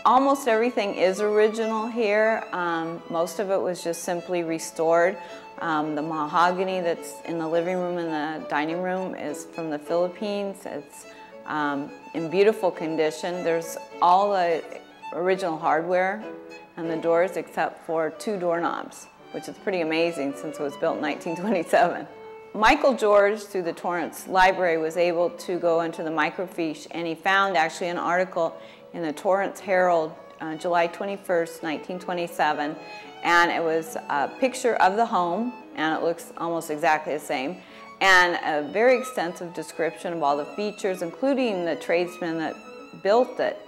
Almost everything is original here. Most of it was just simply restored. The mahogany that's in the living room and the dining room is from the Philippines. It's in beautiful condition. There's all the original hardware and the doors except for 2 doorknobs, which is pretty amazing since it was built in 1927. Michael George, through the Torrance Library, was able to go into the microfiche, and he found actually an article in the Torrance Herald, July 21st, 1927, and it was a picture of the home, and it looks almost exactly the same, and a very extensive description of all the features, including the tradesman that built it.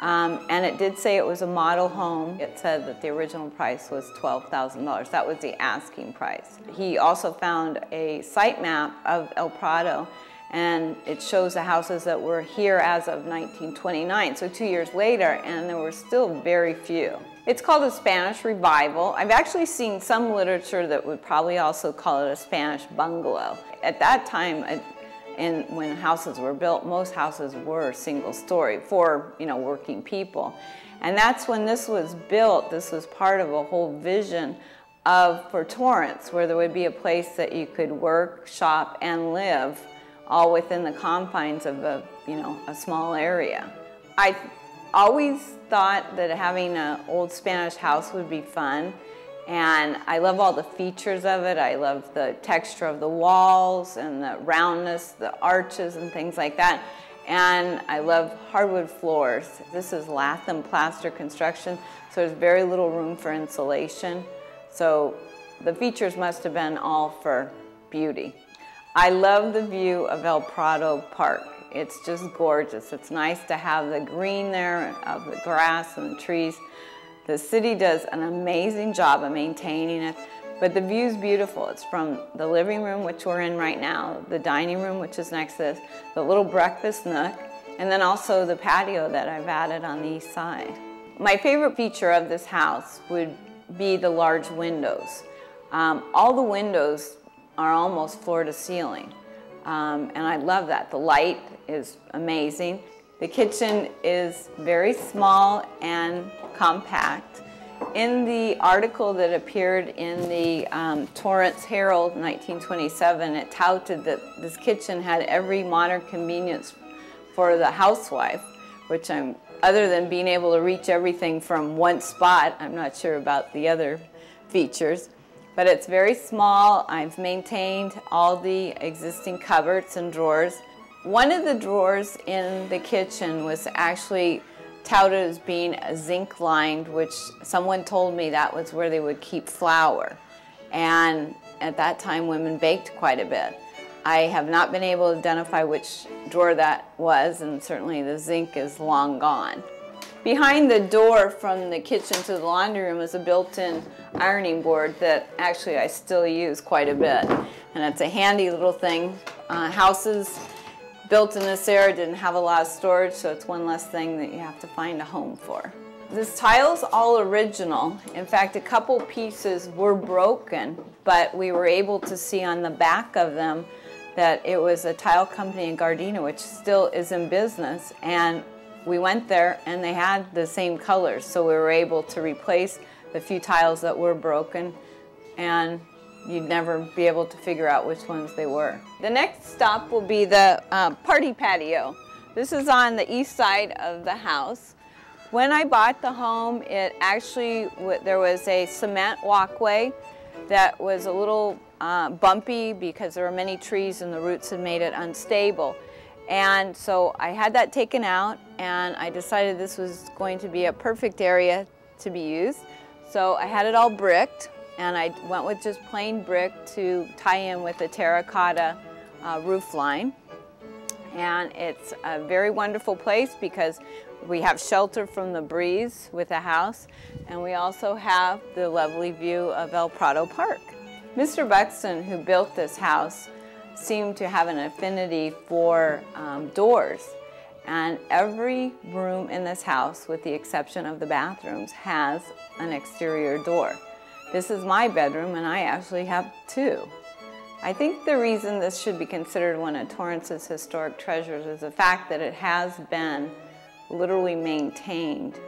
And it did say it was a model home. It said that the original price was $12,000. That was the asking price. He also found a site map of El Prado, and it shows the houses that were here as of 1929, so 2 years later, and there were still very few. It's called a Spanish Revival. I've actually seen some literature that would probably also call it a Spanish bungalow. At that time, when houses were built, most houses were single story for, working people. And that's when this was built. This was part of a whole vision for Torrance, where there would be a place that you could work, shop, and live, all within the confines of a small area. I always thought that having an old Spanish house would be fun. And I love all the features of it. I love the texture of the walls and the roundness, the arches and things like that. And I love hardwood floors. This is lath and plaster construction, so there's very little room for insulation. So the features must have been all for beauty. I love the view of El Prado Park. It's just gorgeous. It's nice to have the green there of the grass and the trees. The city does an amazing job of maintaining it, but the view's beautiful. It's from the living room, which we're in right now, the dining room, which is next to this, the little breakfast nook, and then also the patio that I've added on the east side. My favorite feature of this house would be the large windows. All the windows are almost floor to ceiling, and I love that. The light is amazing. The kitchen is very small and compact. In the article that appeared in the Torrance Herald 1927, it touted that this kitchen had every modern convenience for the housewife, which other than being able to reach everything from one spot, I'm not sure about the other features. But it's very small. I've maintained all the existing cupboards and drawers. One of the drawers in the kitchen was actually touted as being zinc lined, which someone told me that was where they would keep flour. And at that time, women baked quite a bit. I have not been able to identify which drawer that was, and certainly the zinc is long gone. Behind the door from the kitchen to the laundry room is a built-in ironing board that actually I still use quite a bit. And it's a handy little thing. Houses built in this era didn't have a lot of storage, so it's one less thing that you have to find a home for. This tile's all original. In fact, a couple pieces were broken, but we were able to see on the back of them that it was a tile company in Gardena, which still is in business, and we went there and they had the same colors, so we were able to replace the few tiles that were broken, and you'd never be able to figure out which ones they were. The next stop will be the party patio. This is on the east side of the house. When I bought the home, there was a cement walkway that was a little bumpy because there were many trees and the roots had made it unstable. And so I had that taken out, and I decided this was going to be a perfect area to be used. So I had it all bricked, and I went with just plain brick to tie in with the terracotta roof line. And it's a very wonderful place because we have shelter from the breeze with the house, and we also have the lovely view of El Prado Park. Mr. Buxton, who built this house, seemed to have an affinity for doors, and every room in this house, with the exception of the bathrooms, has an exterior door. This is my bedroom, and I actually have two. I think the reason this should be considered one of Torrance's historic treasures is the fact that it has been literally maintained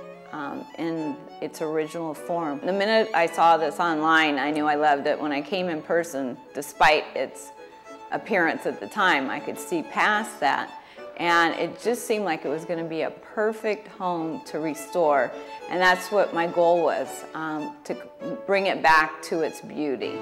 in its original form. The minute I saw this online, I knew I loved it. When I came in person, despite its appearance at the time, I could see past that. And it just seemed like it was going to be a perfect home to restore. And that's what my goal was, to bring it back to its beauty.